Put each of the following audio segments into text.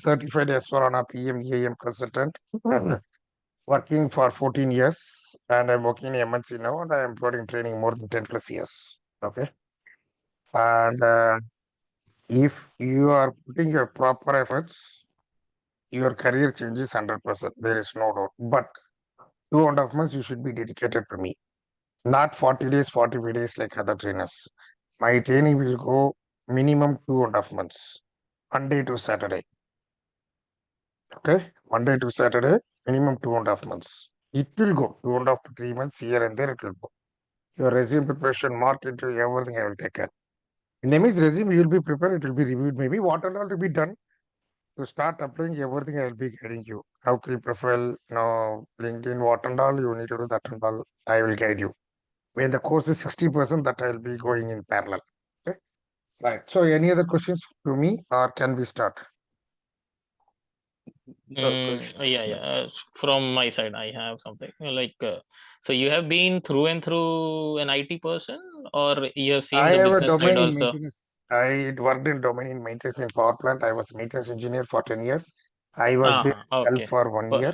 certified S4HANA PM EAM consultant, working for 14 years, and I'm working in MNC now, and I am providing training more than 10 plus years. Okay. And if you are putting your proper efforts, your career changes 100%. There is no doubt. But 2.5 months, you should be dedicated to me. Not 40 days, 45 days like other trainers. My training will go minimum 2.5 months, Monday to Saturday. Okay, Monday to Saturday, minimum 2.5 months. It will go 2.5 to 3 months here and there. It will go. Your resume preparation, mark interview, everything I will take care. In Nemi's resume, you will be prepared. It will be reviewed. Maybe what and all to be done to start applying everything. I will be guiding you. How career profile, LinkedIn, what and all you need to do that and all. I will guide you. When the course is 60%, that I will be going in parallel. Okay, right. So, any other questions to me, or can we start? No questions. Yeah. From my side, I have something so you have been through and through an IT person, or you have seen I the have a business side domain in also? maintenance. I worked in domain in maintenance in power plant. I was maintenance engineer for 10 years. I was there Okay. for 1 year,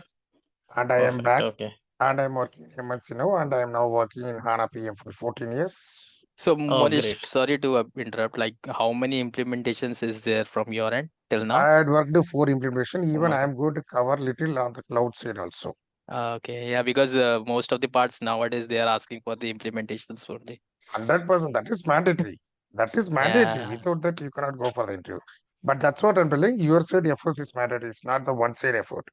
and I am Perfect. back, Okay. and I'm working in MNC now, and I am now working in HANA PM for 14 years. So Oh, Monish, great. sorry to interrupt. Like, how many implementations is there from your end till now? I had worked for implementation. Even I Okay. am going to cover little on the cloud side also. Okay, yeah, because most of the parts nowadays they are asking for the implementations only. 100%. That is mandatory. That is mandatory. Yeah, Without that, you cannot go for the interview. But that's what I'm telling. Your side effort is mandatory. It's not the one side effort.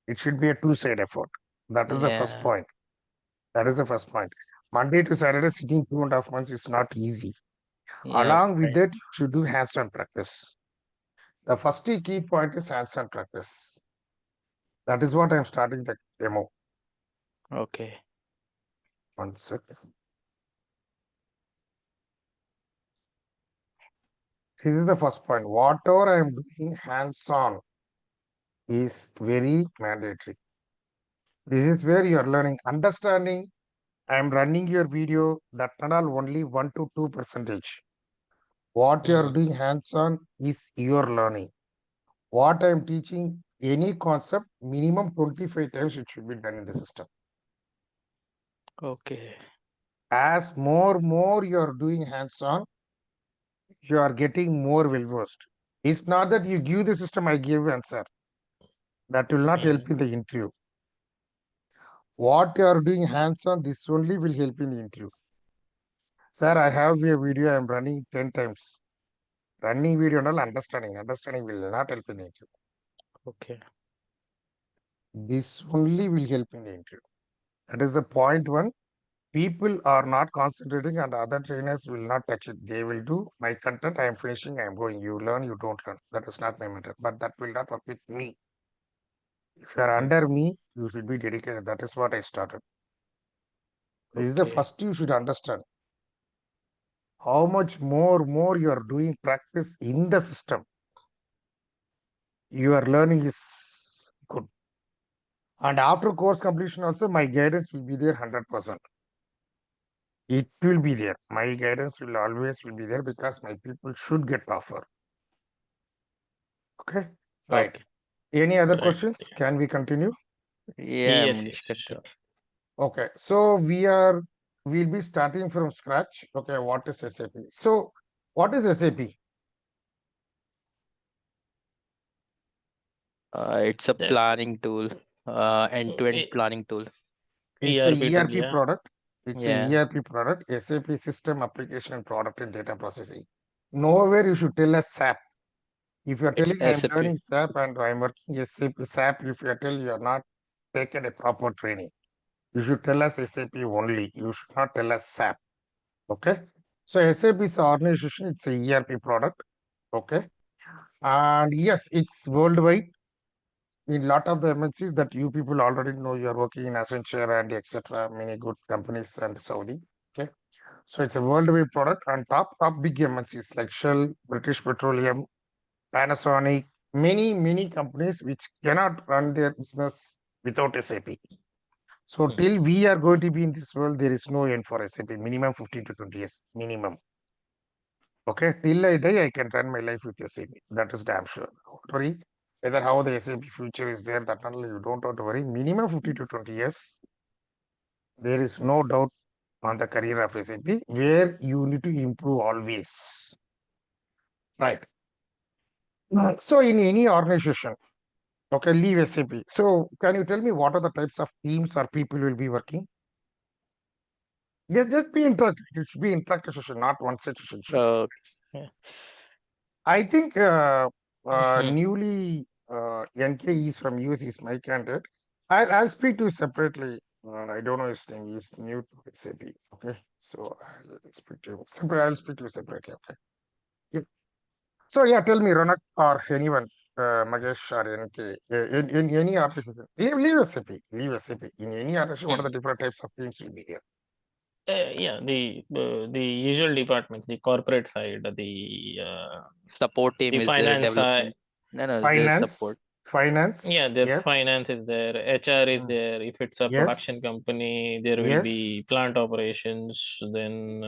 It should be a two-side effort. That is the first yeah, point. That is the first point. Monday to Saturday, sitting 2.5 months is not easy. yeah. Along with that, you should do hands-on practice. The first key point is hands-on practice. That is what I'm starting the demo. Okay, One sec. This is the first point. Whatever I'm doing hands-on is very mandatory. This is where you are learning, understanding. I'm running your video. That and all only 1 to 2%. What you are Mm. doing hands-on is your learning. What I'm teaching, any concept, minimum 25 times it should be done in the system. okay, As more you're doing hands-on, you are getting more well-versed. It's not that you give the system, I give answer. That will not help Mm. in the interview. What you are doing hands-on, this only will help in the interview. Sir, I have a video I'm running 10 times. Running video and all understanding. Understanding will not help in the interview. okay, This only will help in the interview. That is the point one. People are not concentrating and other trainers will not touch it. They will do my content. I am finishing. I am going. You learn, you don't learn. That is not my matter. But that will not work with me. If you are Mm. under me, you should be dedicated. That is what I started. This is the okay, first you should understand. How much more you are doing practice in the system. Your learning is good. And after course completion also, my guidance will be there 100%. It will be there. My guidance will always will be there because my people should get offer. Okay, right. Okay. Any other Right. questions? Can we continue? yeah, Yes. Monish, Yes. continue. Sure. Okay, so we'll be starting from scratch. Okay, what is SAP? So, what is SAP? It's a That planning tool, end-to-end E- planning tool. It's a ERP tool. ERP Yeah. product. It's a Yeah, ERP product, SAP system application and product and data processing. Nowhere you should tell us SAP. If you're it's telling I'm SAP. learning SAP and I'm working SAP, if you're telling you're not taken a proper training, you should tell us SAP only. You should not tell us SAP. Okay. So SAP is an organization, it's a ERP product. Okay. And yes, it's worldwide. In lot of the MNCs that you people already know, you are working in Accenture and etc. Many good companies and Saudi. Okay. So it's a worldwide product and top big MNCs like Shell, British Petroleum, Panasonic, many companies which cannot run their business without SAP. So Mm. till we are going to be in this world, there is no end for SAP. Minimum 15 to 20 years. Minimum. Okay. Till I die, I can run my life with SAP. That is damn sure. Don't worry. whether how the SAP future is there, that only you don't have to worry. Minimum 15 to 20 years. There is no doubt on the career of SAP where you need to improve always. Right. So in any organization, okay, leave SAP. So can you tell me what are the types of teams or people will be working? Just be interactive. It should be interactive session, not one set session. I think newly NK is from US is my candidate. I'll speak to you separately. I don't know his name. He's new to SAP. Okay, so I'll speak to you separately. I'll speak to you separately. Okay. Yep. So yeah, tell me, Ronak or anyone, Magesh or NK, in any organization, leave SAP, leave SAP. In any organization, what are the different types of teams will be there? Yeah, the usual departments, the corporate side, the Support team the is there, finance side. development. No, there's support. Finance. Yeah, there's Yes. finance is there, HR is there. If it's a Yes. production company, there will Yes. be plant operations. Then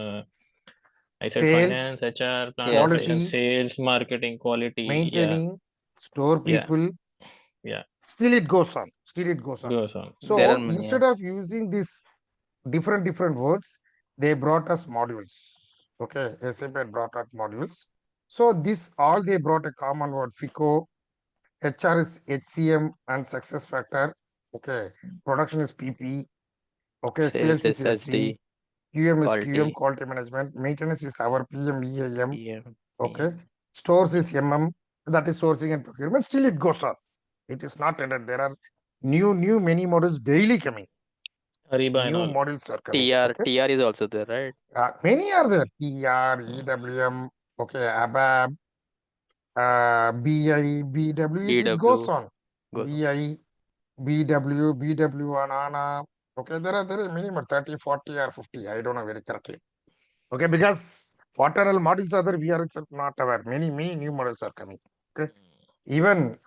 I said Sales, finance, HR, plant Yes, operations, quality, sales, marketing, quality. maintaining, store Yeah. people. Yeah. Still it goes on. Still it goes on. Goes on. So there are many. instead of using this different words, they brought us modules. Okay, SAP had brought out modules. So this all they brought a common word: FICO, HR is HCM and success factor. Okay, production is PP. Okay, sales is SD. QM is QM, quality management. Maintenance is our PM, EAM. EM, Okay, stores is MM, that is sourcing and procurement. Still it goes on. It is not ended. There are new many models daily coming. Ariba and New all. models are coming. TR is also there, right? Many are there. TR, EWM, okay, ABAP, BI, BW, it goes on. BI, BW, BW and ANA. Okay, there are many more, 30, 40 or 50. I don't know very correctly. Okay, because what are all models are there, we are itself not aware. Many new models are coming. Okay, even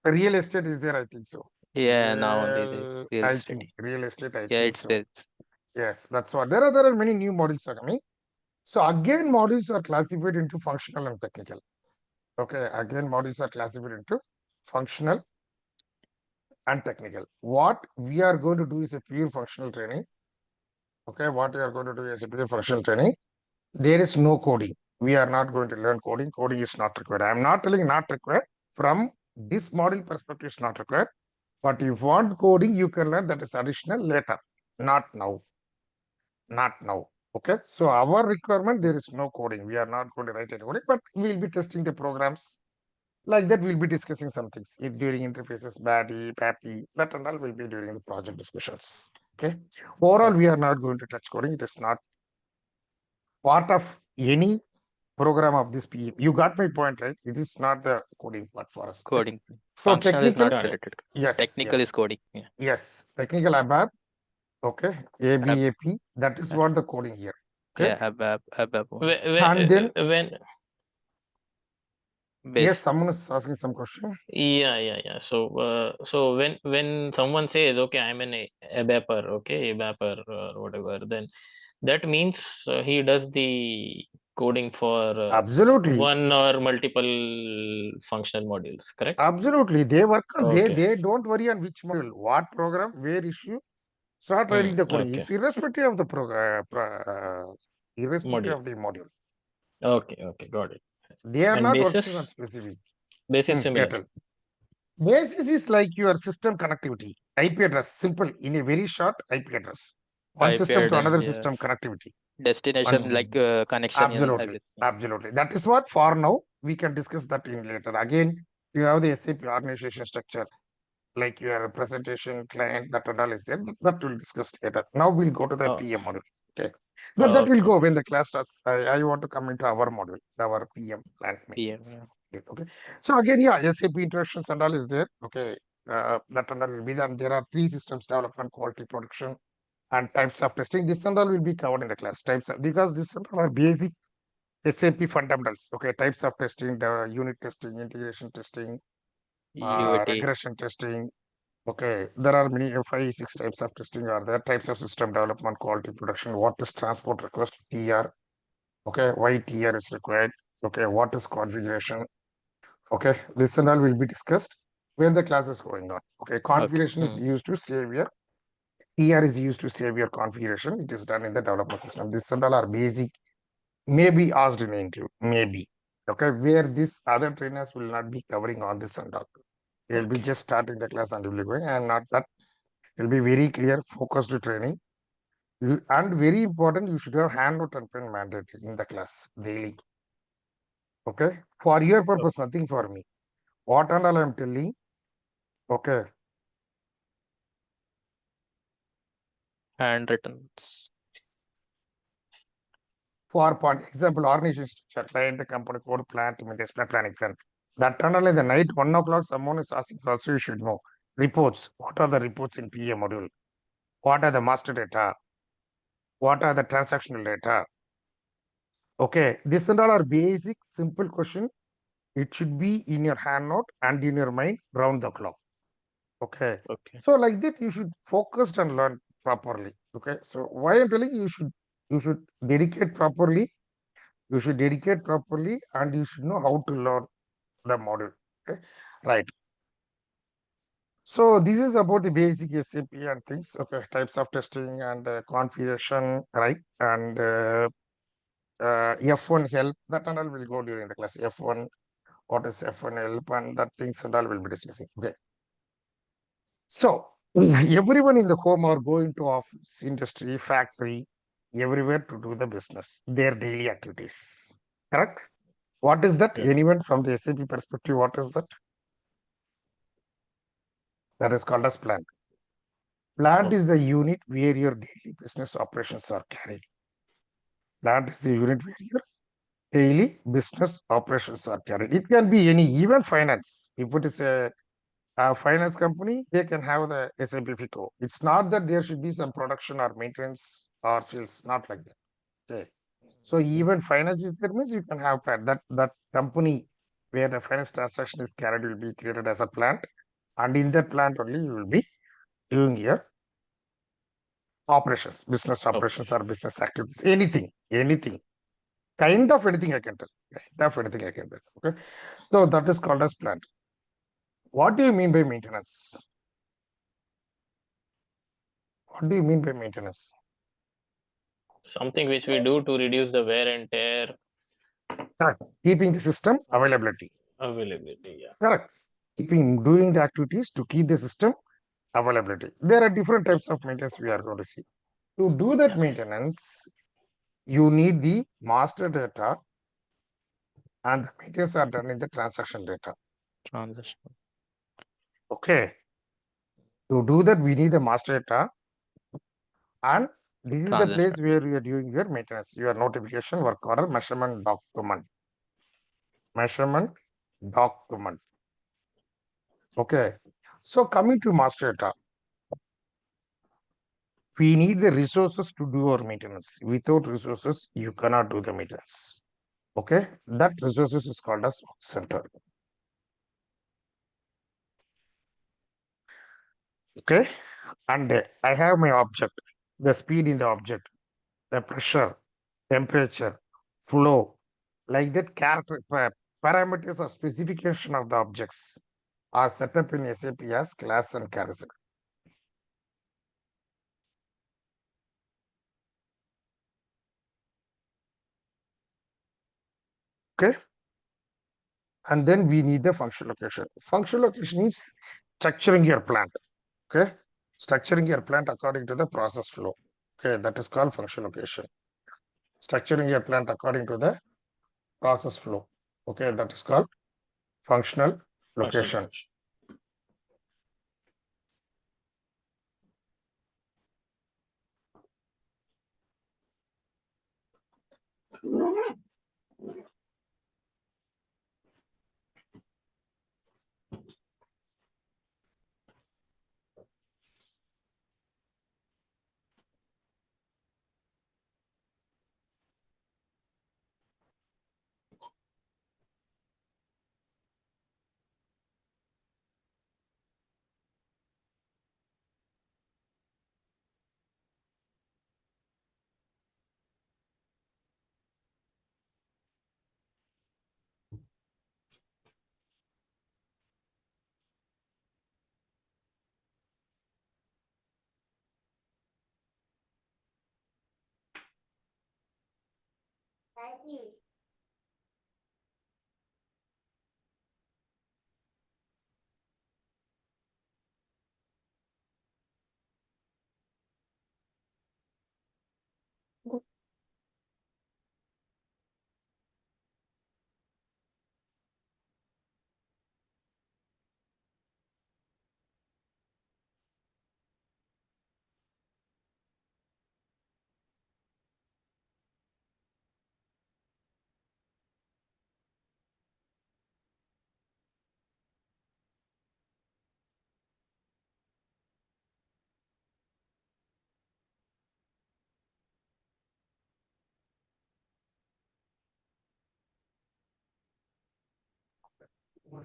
real estate is there, I think so. Yeah, now only the real estate. Real estate, I Yeah, think it's so. there. Yes, that's what. There are many new models are coming. So again, models are classified into functional and technical. Okay, again, models are classified into functional and technical. What we are going to do is a pure functional training. Okay, what we are going to do is a pure functional training. There is no coding. We are not going to learn coding. Coding is not required. I am not telling not required. From this model perspective, it's not required. But if you want coding, you can learn, that is additional later. Not now. Not now. Okay. So our requirement, there is no coding. We are not going to write any coding, but we'll be testing the programs. Like that, we'll be discussing some things during interfaces, BADI, PAPI, that and all will be during the project discussions. Okay. Overall, we are not going to touch coding. It is not part of any program of this PM. You got my point, right? It is not the coding part for us. Coding. So Functional is not technical, related. yes, Technical is coding. Yeah. yes, technical ABAP, okay, ABAP, that is what the coding here. Okay. Yeah, ABAP. And then when yes, someone is asking some question. yeah. So when someone says, okay, I'm an ABAPer, okay, ABAPer or whatever, then that means he does the coding for Absolutely. one or multiple functional modules, correct? Absolutely. They work on, Okay. they don't worry on which module, what program, where issue, start writing the coding. Okay. It's irrespective of the program, irrespective Module. of the module. Okay, got it. They are And not basis? working on specific. Basis similar. Metal. Basis is like your system connectivity. IP address, simple, in a very short IP address. One IP system to address, another yeah. system connectivity. Destination, like connection. Absolutely. Absolutely. That is what for now. We can discuss that in later. Again, you have the SAP organization structure, like your presentation, client, that and all is there. That we'll discuss later. Now we'll go to the PM module. Okay. But that will go when the class starts. I want to come into our module, our PM plant maintenance. Okay. So again, yeah, SAP introductions and all is there. Okay. That and all will be done. There are 3 systems: development, quality, production, and types of testing. This and all will be covered in the class. Types of, because this and all are basic SAP fundamentals. Okay. Types of testing, the unit testing, integration testing, regression testing. Okay, there are many 5, 6 types of testing are there. Types of system development, quality, production. What is transport request, TR? Okay, why TR is required? Okay, what is configuration? Okay, this and all will be discussed when the class is going on. Okay, configuration is Hmm. used to save your TR is used to save your configuration. It is done in the development system. This and all are basic, maybe asked in the interview, maybe. Okay, where this other trainers will not be covering all this and all. They'll be Okay. just starting the class and will be going, and not that. It'll be very clear, focused training. And very important, you should have handout and pen mandatory in the class daily. Okay, for your purpose, nothing for me. What and all I'm telling. Okay, Handwritten. for point example, organization structure, client, company code, plant, maintenance plan, planning plan. That and all in the night, 1 o'clock, someone is asking also, you should know. Reports. What are the reports in PA module? What are the master data? What are the transactional data? Okay, this and all are basic, simple question. It should be in your hand note and in your mind round the clock. Okay. Okay. So like that, you should focus and learn properly. Okay. So why I'm telling you should dedicate properly. You should dedicate properly, and you should know how to learn the module. Okay. Right. So this is about the basic SAP and things. Okay. Types of testing and configuration. Right. And F1 help, that and all will go during the class. F1, what is F1 help, and that things and all will be discussing. Okay. So everyone in the home are going to office, industry, factory, everywhere to do the business, their daily activities. Correct? What is that? Yeah. Anyone from the SAP perspective, what is that? That is called as plant. Plant is the unit where your daily business operations are carried. Plant is the unit where your daily business operations are carried. It can be any, even finance. If it is a finance company, they can have the SAP FICO. It's not that there should be some production or maintenance or sales, not like that. Okay. So even finance is there means you can have plant. That company where the finance transaction is carried will be created as a plant, and in that plant only you will be doing your operations, business operations or business activities, anything, kind of anything I can tell, kind of anything I can tell. Okay, so that is called as plant. What do you mean by maintenance? What do you mean by maintenance? Something which we do to reduce the wear and tear Correct. Keeping the system availability. availability. Yeah. Correct. Doing the activities to keep the system availability. There are different types of maintenance we are going to see. To do that Yeah. maintenance, you need the master data, and the maintenance are done in the transaction data. Transition. Okay. To do that, we need the master data, and this is the Transition. place where you are doing your maintenance, your notification, work order, measurement document. Measurement document. Okay. So coming to master data, we need the resources to do our maintenance. Without resources, you cannot do the maintenance. Okay, that resources is called as work center. Okay, and I have my object, the speed in the object, the pressure, temperature, flow, like that character parameters or specification of the objects are set up in SAP as class and carousel. Okay, and then we need the function location. Function location is structuring your plant. Okay, structuring your plant according to the process flow. Okay, that is called function location. Structuring your plant according to the process flow. Okay, that is called functional Functional location. location.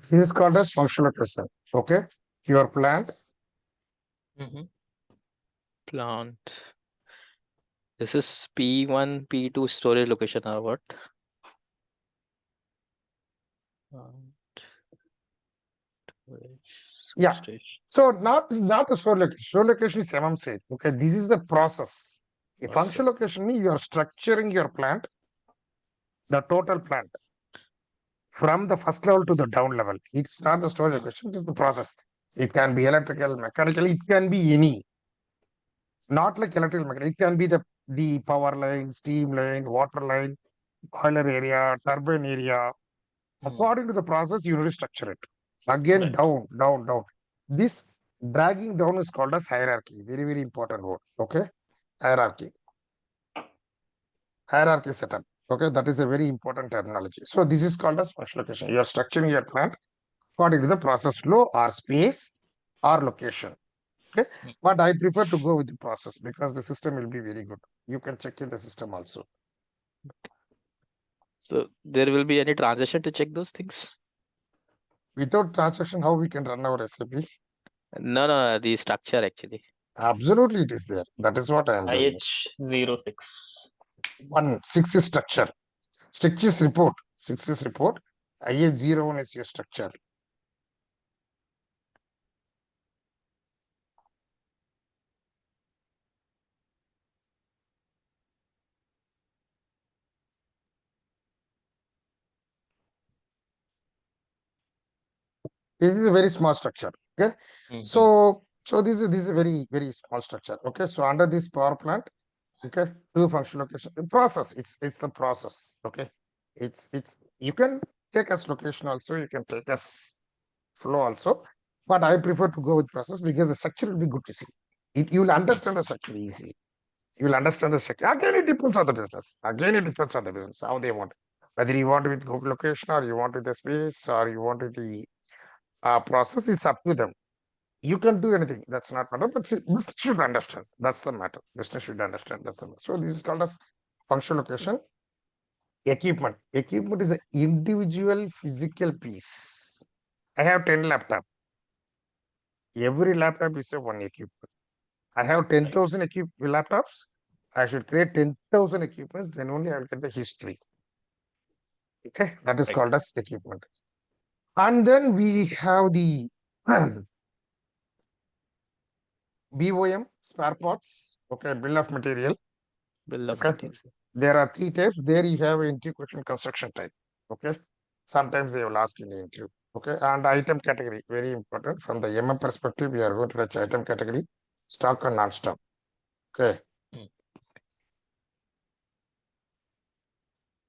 This is called as functional location. Okay, your plant. Plant. This is P1, P2 storage location or what? Plant, storage, Yeah. substation. So not the store location. Store location is said. Okay, this is the process. A function Process. location means you are structuring your plant, the total plant, from the first level to the down level. It's not the storage location, it is the process. It can be electrical, mechanical, it can be any. Not like electrical, mechanical. It can be the power line, steam line, water line, boiler area, turbine area. According to the process, you need to structure it. Again, Right. down, down, down. This dragging down is called as hierarchy. Very, very important word. Okay, hierarchy. Hierarchy setup. Okay, that is a very important terminology. So this is called as function location. You are structuring your plant according to the process flow or space or location. Okay, but I prefer to go with the process because the system will be very good. You can check in the system also. So there will be any transition to check those things? Without transaction, how we can run our SAP? No, the structure actually. Absolutely, it is there. That is what I am doing. IH06. 6 is structure. 6 is report. 6 is report. IH01 is your structure. This is a very small structure. Okay. So this is a very, very small structure. Okay. So under this power plant, okay, two function location process. It's the process. Okay. It's you can take as location also, you can take as flow also, but I prefer to go with process because the structure will be good to see. You will understand the structure easily. You will understand the structure. Again, it depends on the business. Again, it depends on the business, how they want. Whether you want with Google location or you want with the space or you want with the process is up to them. You can do anything. That's not matter, but business should understand. That's the matter. Business should understand. That's the matter. So this is called as function location. Equipment. Equipment is an individual physical piece. I have 10 laptop. Every laptop is a one equipment. I have 10,000 laptops. I should create 10,000 equipments. Then only I will get the history. Okay, that is called as equipment. And then we have the BOM, spare parts. Okay, bill of material. Bill of Okay. materials. There are 3 types. There you have integration construction type. Okay. Sometimes they will ask in the interview. Okay. And item category, very important. From the MM perspective, we are going to touch item category, stock and non-stock. Okay.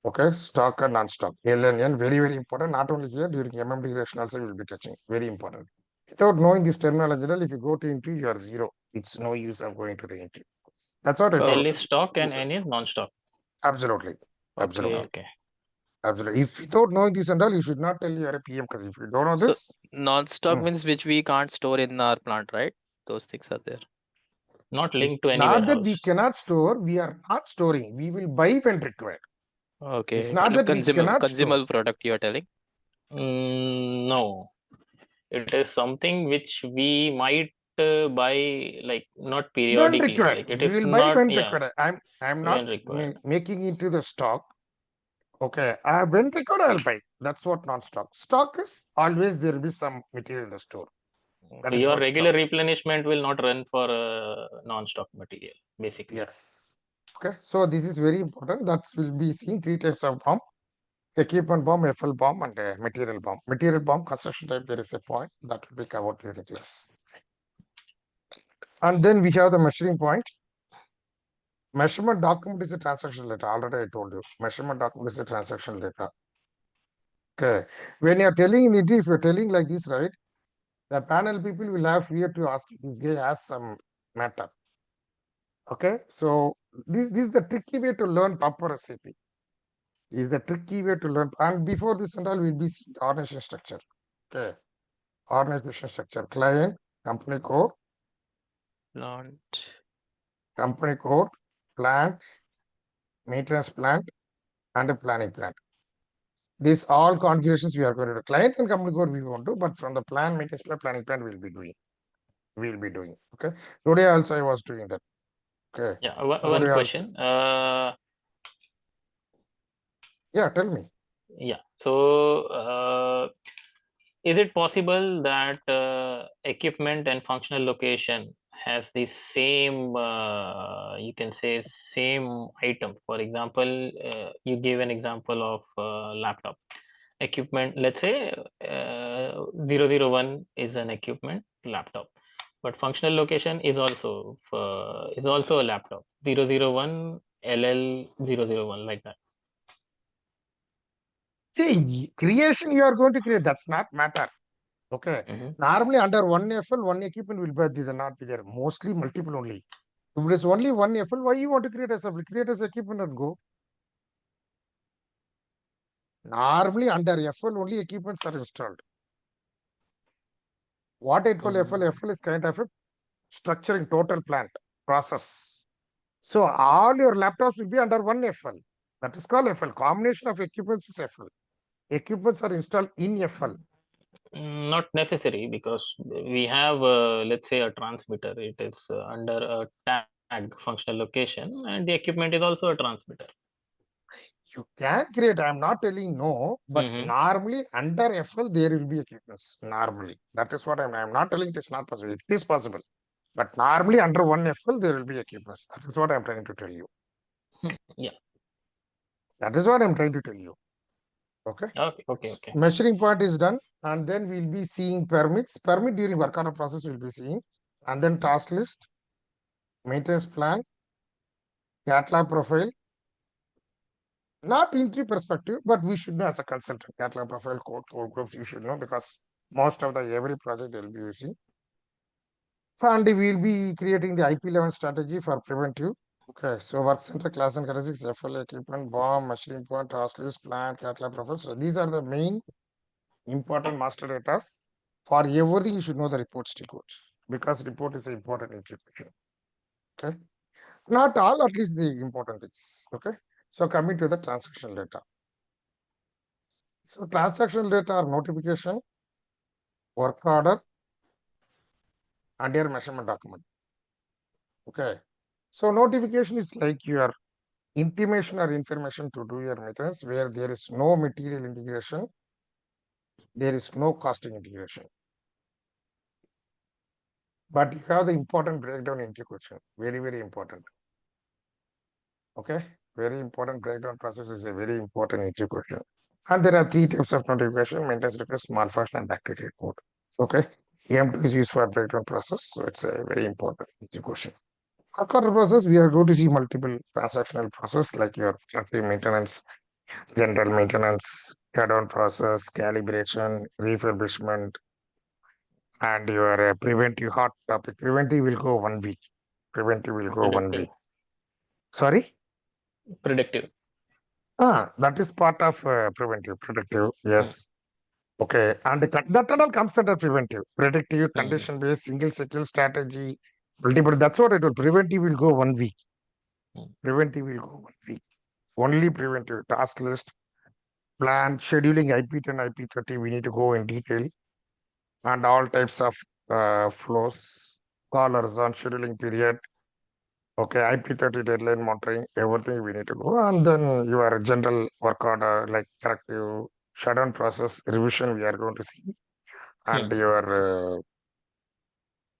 Okay. Stock and non-stock. LNN, very, very important. Not only here, during MM duration also we will be touching. Very important. Without knowing this terminology, if you go to interview, you are zero. It's no use of going to the interview. That's what I told. L is stock and N is non-stock. Absolutely. Absolutely. Okay. Absolutely. If without knowing this and all, you should not tell you are a PM because if you don't know So this, non-stock means which we can't store in our plant, right? Those things are there. Not linked to any not that warehouse. we cannot store, we are not storing. We will buy when required. Okay. It's not that we cannot store. Consumable product you are telling? No. It is something which we might buy, like not When periodically. required. Like it We is will buy not, when yeah, required. I'm not when required. making into the stock. Okay. When required, I'll buy. That's what non-stock. Stock is always there will be some material in the store. That So is your not regular stock. replenishment will not run for non-stock material, basically. Yes. Okay, so this is very important. That will be seen 3 types of BOM: equipment BOM, FL BOM, and material BOM. Material BOM construction type, there is a point that will be covered during class. And then we have the measuring point. Measurement document is a transaction letter. Already I told you. Measurement document is a transaction letter. Okay. When you are telling in it, if you're telling like this, right, the panel people will have fear to ask this guy has some matter. Okay. So this is the tricky way to learn proper SAP. Is the tricky way to learn. And before this and all, we'll be seeing the organization structure. Okay. Organization structure. Client, company code, plant, maintenance plant, and a planning plant. These all configurations we are going to do. Client and company code we want to, but from the plan, maintenance plan, planning plan we'll be doing. Okay. Today also I was doing that. Okay. Yeah, one Today question. Yeah, tell me. Yeah. So, is it possible that equipment and functional location has the same, you can say, same item? For example, you gave an example of laptop equipment. Let's say 001 is an equipment laptop, but functional location is also a laptop. 001 LL 001, like that. See, creation you are going to create, that's not matter. Okay. Normally under one FL, one equipment will be there, not be there. Mostly multiple only. If it is only one FL, why you want to create as a create as equipment and go? Normally under FL only equipments are installed. What I told FL is kind of a structuring total plant process. So all your laptops will be under one FL. That is called FL. Combination of equipments is FL. Equipments are installed in FL. Not necessary, because we have, let's say, a transmitter. It is under a tag functional location, and the equipment is also a transmitter. You can create, I'm not telling no, but normally under FL there will be equipments. Normally. That is what I'm not telling it is not possible. It is possible. But normally under one FL there will be equipments. That is what I'm trying to tell you. Yeah. That is what I'm trying to tell you. Okay. Okay. Measuring point is done, and then we'll be seeing permits. Permit during work order process we'll be seeing, and then task list, maintenance plan, catalog profile. Not entry perspective, but we should know as a consultant. Catalog profile, code groups you should know, because most of the every project they'll be using. And we'll be creating the IP11 strategy for preventive. Okay, so work center, class and characteristics, FL equipment, bomb, measuring point, task list, plan, catalog profile. So these are the main important master data. For everything, you should know the report codes, because report is an important integration. Okay, not all, at least the important things. Okay, so coming to the transaction data. So transaction data are notification, work order, and your measurement document. Okay, so notification is like your intimation or information to do your maintenance, where there is no material integration, there is no costing integration. But you have the important breakdown integration, very, very important. Okay, very important breakdown process is a very important integration. And there are 3 types of notification: maintenance request, malfunction, and activity report. Okay, EM2 is used for breakdown process, so it's a very important integration. Work process, we are going to see multiple transactional process like your corrective maintenance, general maintenance, add-on process, calibration, refurbishment, and your preventive hot topic. Preventive will go 1 week. Preventive will go 1 week. Sorry? Predictive. That is part of preventive. Predictive, yes. Okay, and that all comes under preventive. Predictive, condition-based, single cycle strategy, multiple. That's what I told. Preventive will go 1 week. Preventive will go 1 week. Only preventive. Task list, plan, scheduling IP10, IP30. We need to go in detail, and all types of flows, callers on scheduling period. Okay, IP30 deadline monitoring, everything we need to go. And then your general work order, like corrective, shutdown process, revision, we are going to see. And your,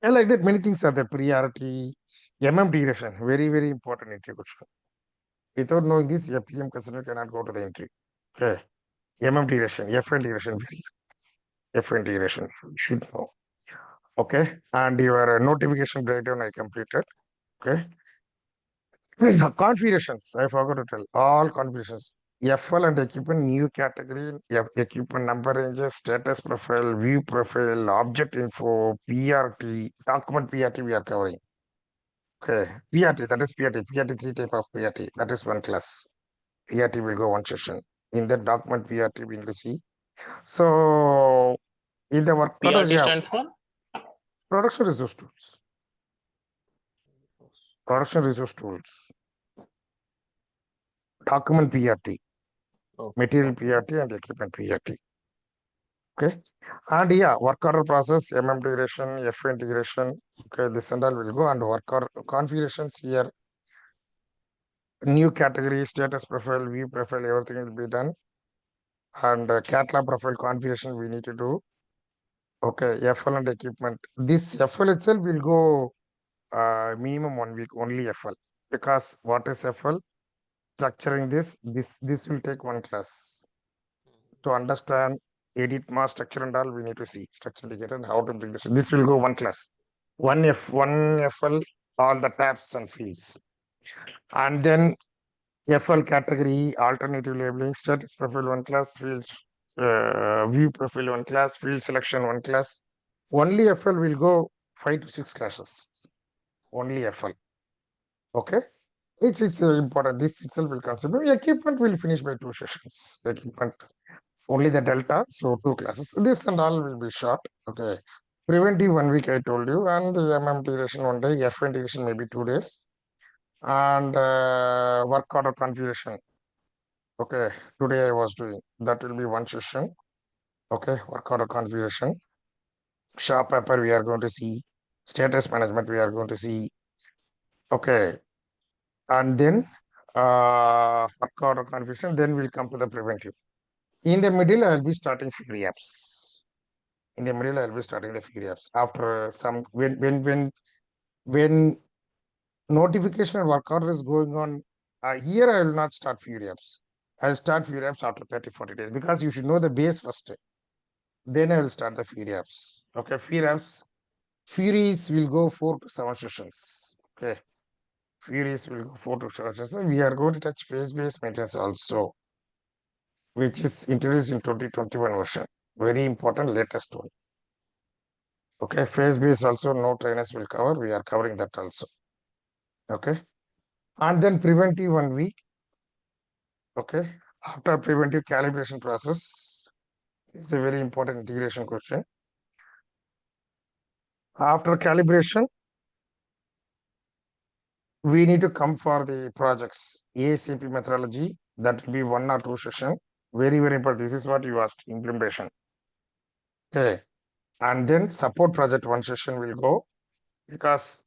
like that, many things are the priority, MM integration, very, very important integration. Without knowing this, a PM consultant cannot go to the entry. Okay. MM integration, F integration, F integration should know. Okay. And your notification breakdown I completed. Okay. Configurations, I forgot to tell all configurations. FL and equipment, new category, equipment number ranges, status profile, view profile, object info, PRT, document PRT we are covering. Okay, PRT, that is PRT, PRT, three type of PRT, that is one class. PRT will go one session. In the document PRT we need to see. So in the work order, PRT yeah, stands for production resource tools. Production resource tools. Document PRT. Material PRT and equipment PRT. Okay. And yeah, work order process, MM integration, F integration. Okay, this and all will go, and work order configurations here. New category, status profile, view profile, everything will be done. And catalog profile configuration we need to do. Okay, FL and equipment. This FL itself will go minimum 1 week, only FL. Because what is FL? Structuring this will take one class. To understand edit mass structure and all, we need to see structure indicator and how to bring this. This will go one class. One FL, all the tabs and fields. And then FL category, alternative labeling, status profile one class, fields, view profile one class, field selection one class. Only FL will go 5 to 6 classes. Only FL. Okay. It's important. This itself will consider. Equipment will finish by 2 sessions. Equipment only the delta, so 2 classes. This and all will be short. Okay. Preventive 1 week I told you, and the MM integration 1 day, F integration maybe 2 days, and work order configuration. Okay, today I was doing that will be 1 session. Okay, work order configuration. Shop paper we are going to see, status management we are going to see. Okay, and then work order configuration. Then we'll come to the preventive. In the middle, I will be starting Fury apps. In the middle, I will be starting the Fury apps. After some when notification and work order is going on, here I will not start Fury apps. I'll start Fury apps after 30-40 days because you should know the base first. Then I will start the Fury apps. Okay, Fury apps. Furies will go 4 to 7 sessions. Okay, Furies will go 4 to 7 sessions. We are going to touch phase-based maintenance also, which is introduced in 2021 version. Very important, latest one. Okay, phase-based also no trainers will cover. We are covering that also. Okay, and then preventive 1 week. Okay, after preventive calibration process is a very important integration question. After calibration, we need to come for the projects ASAP methodology. That will be 1 or 2 session. Very, very important. This is what you asked, implementation. Okay, and then support project 1 session will go because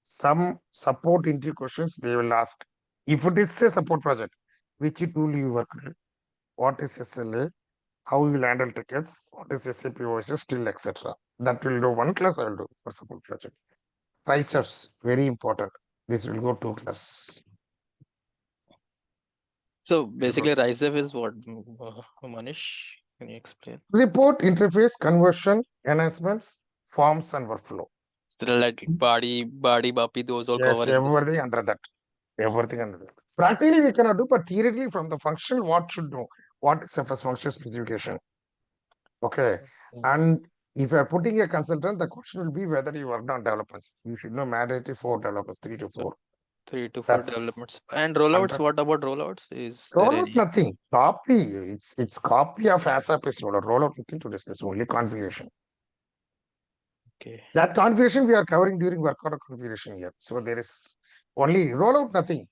some support entry questions they will ask. If it is a support project, which tool you work with, what is SLA, how you will handle tickets, what is SAP OSS, still etc. That will do 1 class I will do for support project. Triceps, very important. This will go 2 class. So basically, RiseUp is what, Manish? Can you explain? Report interface conversion enhancements, forms and workflow. So like body, BAPI, those all Yes, cover in this. everything under that. Everything under that. Practically we cannot do, but theoretically from the functional, what should know? What is the first function specification? Okay. And if you are putting a consultant, the question will be whether you worked on developments. You should know mandatory 4 developers, 3 to 4. 3 to 4 That's developments. And rollouts, 100. what about rollouts? Is there Rollout any? nothing. Copy. It's copy of SAP is rollout. Rollout nothing to discuss. Only configuration. Okay. That configuration we are covering during work order configuration here. So there is only rollout nothing.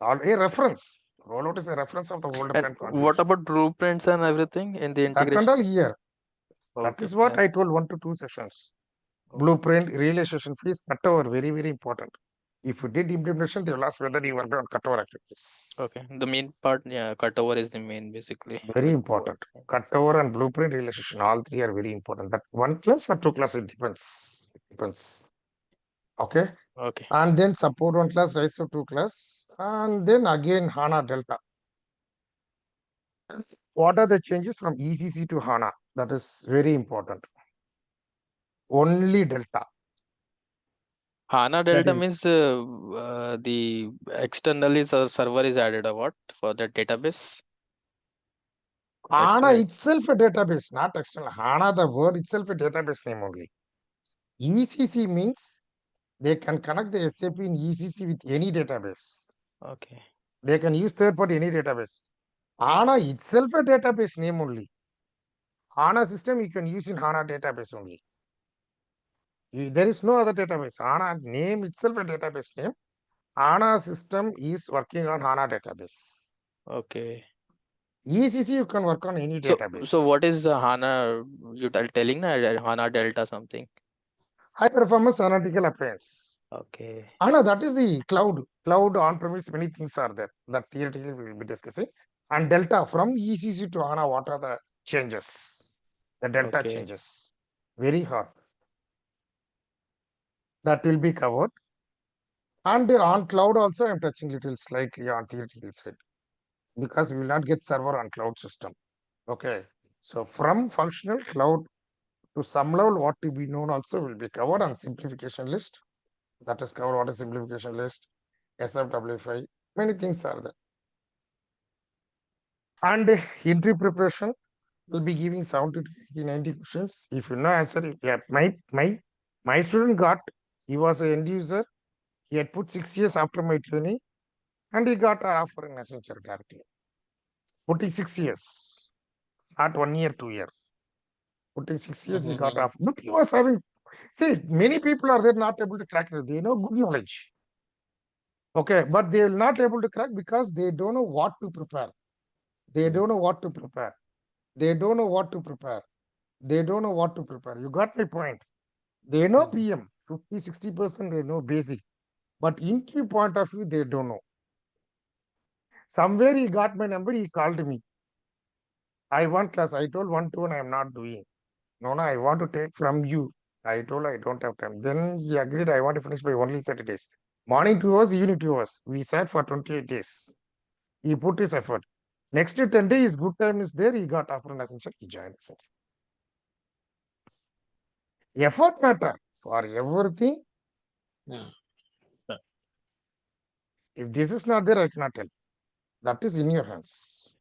Or a reference. Rollout is a reference of the older And plan what configuration. about blueprints and everything in the That and integration? all here. That Okay. is what And I told 1 to 2 sessions. okay. Blueprint, realization fees, cutover, very, very important. If you did implementation, they will ask whether you worked on cutover activities. Okay. The main part, yeah, cutover is the main basically. Very important. Cutover and blueprint realization, all 3 are very important. That 1 class or 2 class, it depends. It depends. Okay. Okay. And then support 1 class, rise to 2 class, and then again HANA Delta. What are the changes from ECC to HANA? That is very important. Only Delta. HANA That Delta is means the externally server is added or what for the database? That's HANA why. itself a database, not external. HANA, the word itself a database name only. ECC means they can connect the SAP in ECC with any database. Okay. They can use third party any database. HANA itself a database name only. HANA system you can use in HANA database only. There is no other database. HANA name itself a database name. HANA system is working on HANA database. Okay. ECC you can work on any So database. what is the HANA you telling na HANA Delta something? High performance analytical appliance. Okay. HANA, that is the cloud on-premise, many things are there that theoretically we will be discussing. And Delta from ECC to HANA, what are the changes? The Delta Okay. changes. Very hard. That will be covered. And on cloud also, I'm touching little slightly on theoretical side because we will not get server on cloud system. Okay. So from functional cloud to some level, what to be known also will be covered on simplification list. That is covered what is simplification list, SFW5, many things are there. And entry preparation will be giving 70 to 80, 90 questions. If you know answer, yeah, my student got, he was an end user, he had put 6 years after my training, and he got an offer in Accenture directly. Putting 6 years, not 1 year, 2 year. Putting 6 years, he got offer. But he was having, see, many people are there not able to crack it. They know good knowledge. Okay, but they will not able to crack because they don't know what to prepare. They don't know what to prepare. They don't know what to prepare. They don't know what to prepare. You got my point. They know PM, 50, 60% they know basic. But interview point of view, they don't know. Somewhere he got my number, he called me. I want class. I told 1 to 1, I am not doing. No, I want to take from you. I told I don't have time. Then he agreed I want to finish by only 30 days. Morning 2 hours, evening 2 hours. We sat for 28 days. He put his effort. Next 10 days, good time is there. He got offer in Accenture. He joined Accenture. Effort matter for everything. If this is not there, I cannot tell. That is in your hands.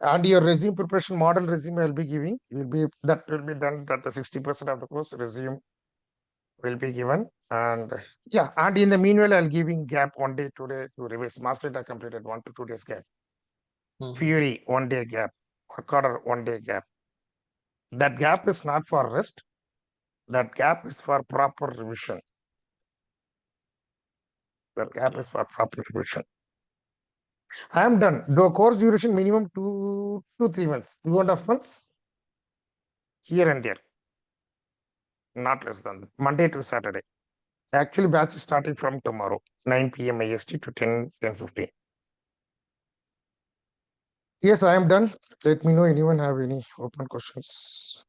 And your resume preparation, model resume I will be giving. That will be done at the 60% of the course. Resume will be given. And yeah, and in the meanwhile, I'll giving gap 1 day, 2 day to revise. Master data completed 1 to 2 days gap. Fury 1 day gap. Work order 1 day gap. That gap is not for rest. That gap is for proper revision. That gap is for proper revision. I am done. The course duration minimum 2 to 3 months, 2.5 months here and there. Not less than that. Monday to Saturday. Actually, batch is starting from tomorrow, 9 p.m. IST to 10:15. Yes, I am done. Let me know anyone have any open questions.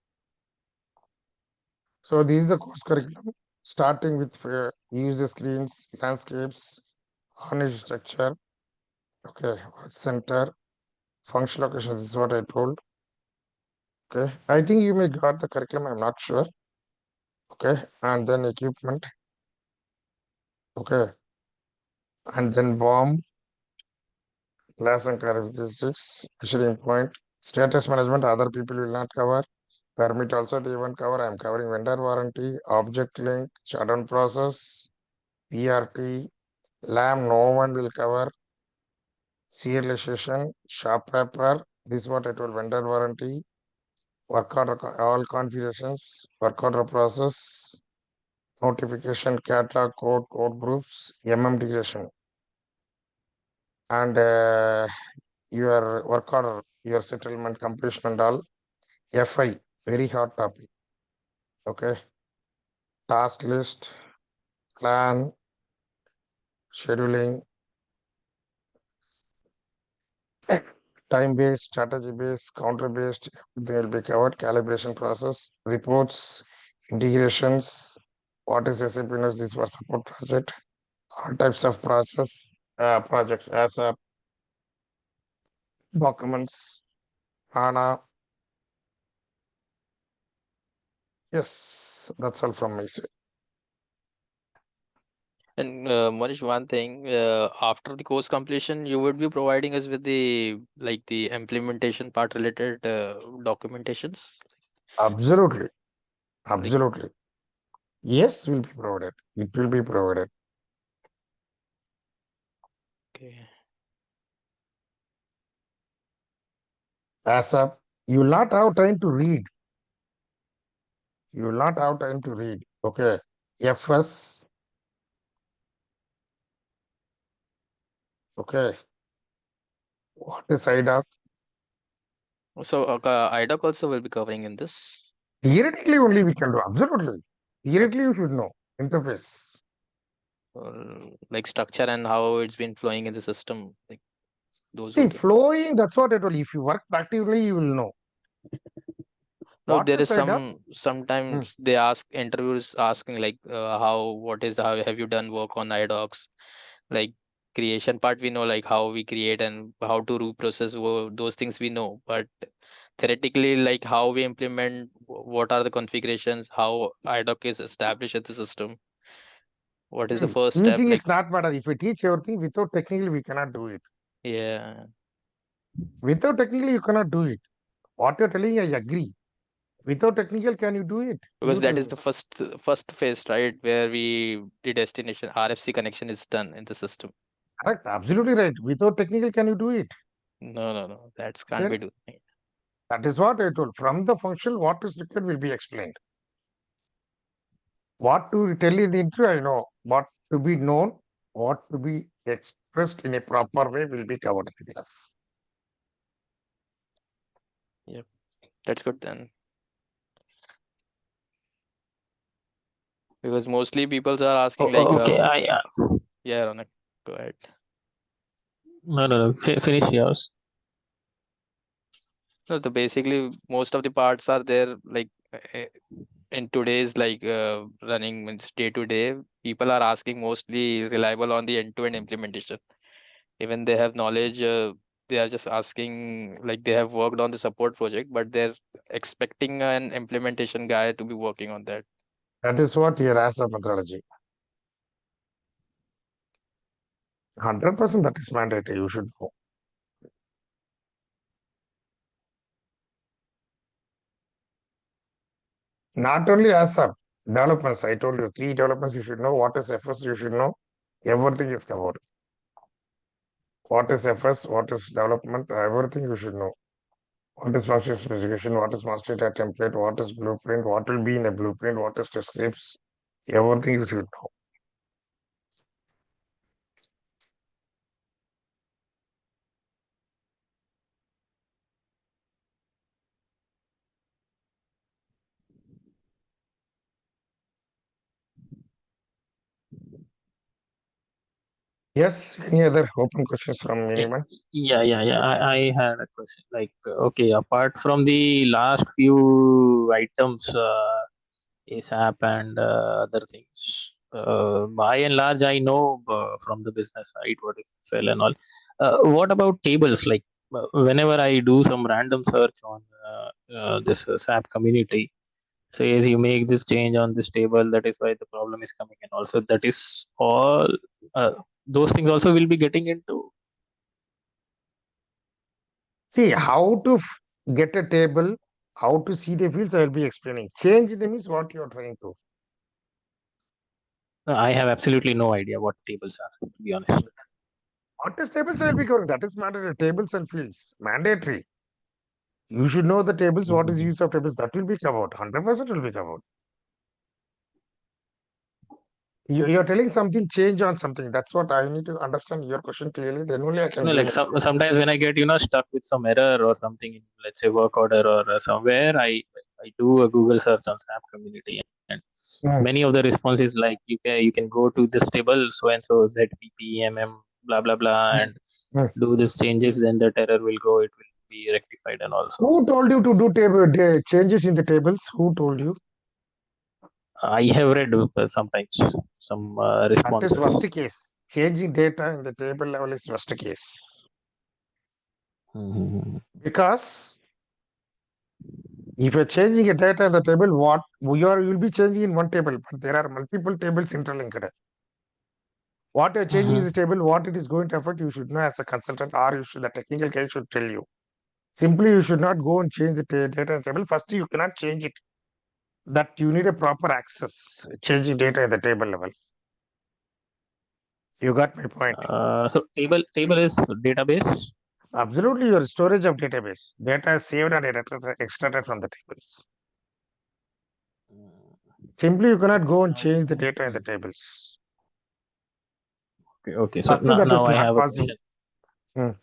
So this is the course curriculum, starting with user screens, landscapes, harness structure, okay, work center, function locations. This is what I told. Okay, I think you may got the curriculum. I'm not sure. Okay, and then equipment. Okay, and then bomb, lesson characteristics, measuring point, status management. Other people will not cover. Permit also they won't cover. I'm covering vendor warranty, object link, shutdown process, PRT, LAM. No one will cover. Serialization, shop paper. This is what I told. Vendor warranty, work order, all configurations, work order process, notification, catalog, code groups, integration, and your work order, your settlement completion and all. FI, very hot topic. Okay. Task list, plan, scheduling, time based, strategy based, counter based, everything will be covered. Calibration process, reports, integrations, What is SAP knows this for support project? All types of projects as a documents, HANA. Yes, that's all from my side. And Manish, one thing, after the course completion, you would be providing us with the implementation part related documentations. Absolutely. Like, Absolutely. Yes, will be provided. It will be provided. okay. As a, you will not have time to read. You will not have time to read. Okay. FS. Okay. What is IDOC? So IDOC also will be covering in this. Theoretically only we can do. Absolutely. Theoretically you should know. Interface. Like structure and how it's been flowing in the system. Like those See, will be. flowing, that's what I told you. If you work practically, you will know. No, What there is is IDOC? sometimes they ask interviewers asking like how have you done work on IDOCs? Like creation part we know like how we create and how to process those things we know, but theoretically like how we implement, what are the configurations, how IDOC is established in the system, what is the first step, Teaching like is not matter. If we teach everything without technically, we cannot do it. yeah, Without technically, you cannot do it. What you're telling, I agree. Without technical, can you do it? because that is the first phase, right, where the destination RFC connection is done in the system. Correct. Absolutely right. Without technical, can you do it? No, that can't be Then done. that is what I told. From the function, what is required will be explained. What to tell in the interview, I know. What to be known, what to be expressed in a proper way will be covered in class. Yep, that's good then. Because mostly people are asking like, Okay, yeah, Ronak, go ahead. no. Finish yours. No, the basically most of the parts are there like in today's running means day to day. People are asking mostly reliable on the end-to-end implementation. Even they have knowledge, they are just asking like they have worked on the support project, but they're expecting an implementation guy to be working on that. That is what here as a methodology. 100% that is mandatory. You should know. Not only as a developments, I told you 3 developments you should know. What is FS, you should know. Everything is covered. What is FS, what is development, everything you should know. What is function specification, what is master data template, what is blueprint, what will be in a blueprint, what is test scripts, everything you should know. Yes, any other open questions from anyone? Yeah. I had a question. Like, okay, apart from the last few items, ASAP and other things, by and large, I know from the business side what is FL and all. What about tables? Like, whenever I do some random search on this SAP community, says you make this change on this table, that is why the problem is coming, and also that is all. Uh, those things also will be getting into. See, how to get a table, how to see the fields, I will be explaining. Change them is what you are trying to. I have absolutely no idea what tables are, to be honest. What is tables, I will be covering. That is mandatory. Tables and fields, mandatory. You should know the tables, what is Mhm. use of tables, that will be covered. 100% will be covered. You're telling something, change on something. That's what I need to understand your question clearly. Then only I can No, give like my sometimes when I get stuck with some error or something in, let's say, work order or somewhere, I do a Google search on SAP community, and Mm, many of the responses like you can go to this table so and so ZPPMM blah blah blah mm, and mm. do this changes, then that error will go, it will be rectified, and also Who told you to do table changes in the tables? Who told you? I have read sometimes some That is responses. worst case. Changing data in the table level is worst case. Because if you're changing a data in the table, what you'll be changing in one table, but there are multiple tables interlinked. What you're changing is the table, what it is going to affect, you should know as a consultant, or the technical guy should tell you. Simply, you should not go and change the data in the table. First, you cannot change it. That you need a proper access, changing data in the table level. You got my point. So table is database. Absolutely, your storage of database. Data is saved and extracted from the tables. Simply, you cannot go and change the data in the tables. Okay. So First, that now is I not have a possible. question.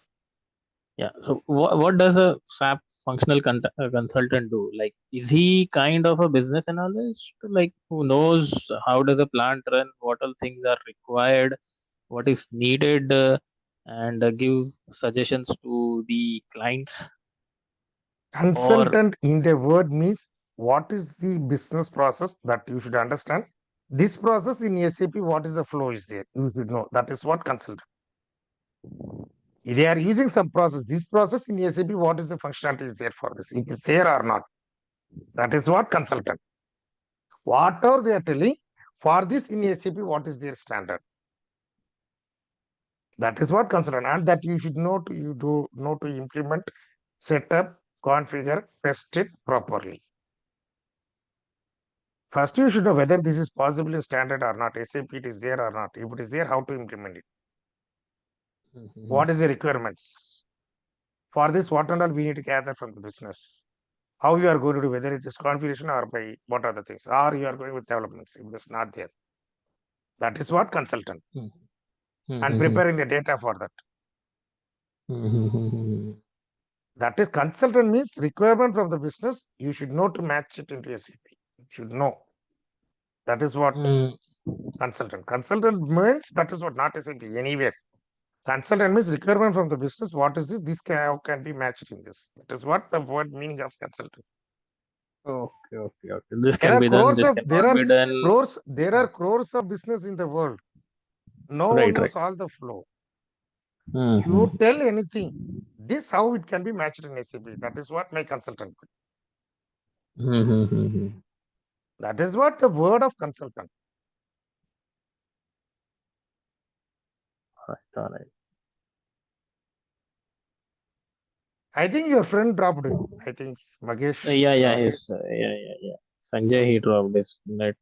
Yeah. So what does a SAP functional consultant do? Like, is he kind of a business analyst? Like, who knows how does a plant run? What all things are required? What is needed? And give suggestions to the clients. Consultant in the word means what is the business process that you should understand. This process in SAP, what is the flow is there? You should know. That is what consultant. They are using some process. This process in SAP, what is the functionality is there for this? It is there or not? That is what consultant. Whatever they are telling, for this in SAP, what is their standard? That is what consultant, and that you should know to implement, set up, configure, test it properly. First, you should know whether this is possible in standard or not. SAP it is there or not. If it is there, how to implement it? What is the requirements? For this, what and all we need to gather from the business. How you are going to do, whether it is configuration or by what are the things, or you are going with developments. If it is not there, that is what consultant. And preparing the data for that. That is consultant means requirement from the business. You should know to match it into SAP. You should know. That is what consultant. Consultant means that is what not SAP anywhere. Consultant means requirement from the business. What is this? This can be matched in this. That is what the word meaning of consultant. Okay. This can be done. This cannot be done. There are crores of business in the world. No one knows all the flow. You tell anything. This how it can be matched in SAP. That is what my consultant. That is what the word of consultant. All right. I think your friend dropped. I think Magesh. Yeah. Sanjay, he dropped his net.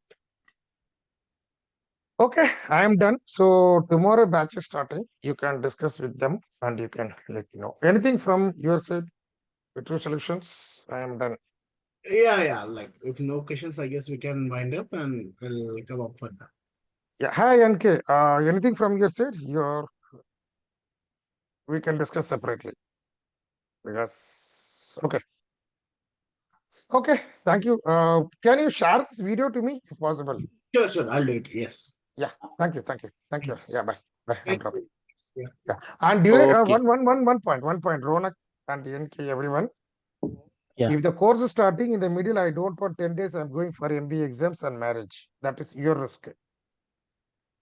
Okay, I am done. So tomorrow batch is starting. You can discuss with them and you can let me know. Anything from your side with your solutions? I am done. Yeah. Like, if no questions, I guess we can wind up and we'll come up for that. Yeah. Hi, NK. Anything from your side? We can discuss separately. Because okay. Okay, thank you. Can you share this video to me if possible? Sure. I'll do it. Yes. Yeah. Thank you. Yeah. Bye. I'm Thank dropping. you. Yeah. And during Okay. one point, Ronak and NK, everyone. Yeah. If the course is starting in the middle, I don't want 10 days, I'm going for MBA exams and marriage. That is your risk.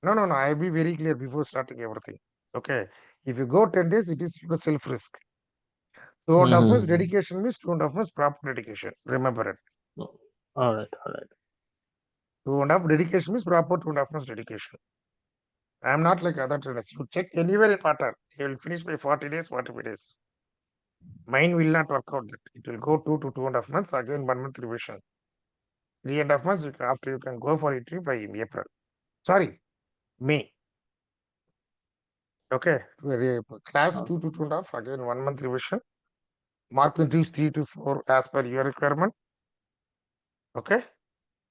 No. I'll be very clear before starting everything. Okay. If you go 10 days, it is your self risk. 2.5 months dedication means 2.5 months proper dedication. Remember it. All right. 2.5 dedication means proper 2.5 months dedication. I am not like other trainers. You check anywhere in pattern. They will finish by 40 days, 45 days. Mine will not work out that. It will go 2 to 2.5 months, again 1 month revision. 3.5 months after you can go for it by April. Sorry, May. Okay. Class 2 to 2.5, again 1 month revision. Mark interviews 3 to 4 as per your requirement. Okay.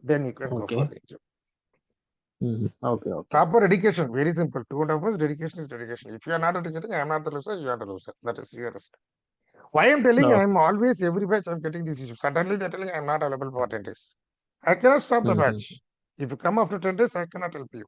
Then you can go for the interview. Okay. Proper dedication, very simple. 2.5 months dedication is dedication. If you are not dedicating, I am not the loser, you are the loser. That is your risk. Why I am telling, I am always every batch I'm getting this issue. Suddenly they're telling I am not available for 10 days. I cannot stop the batch. If you come after 10 days, I cannot help you.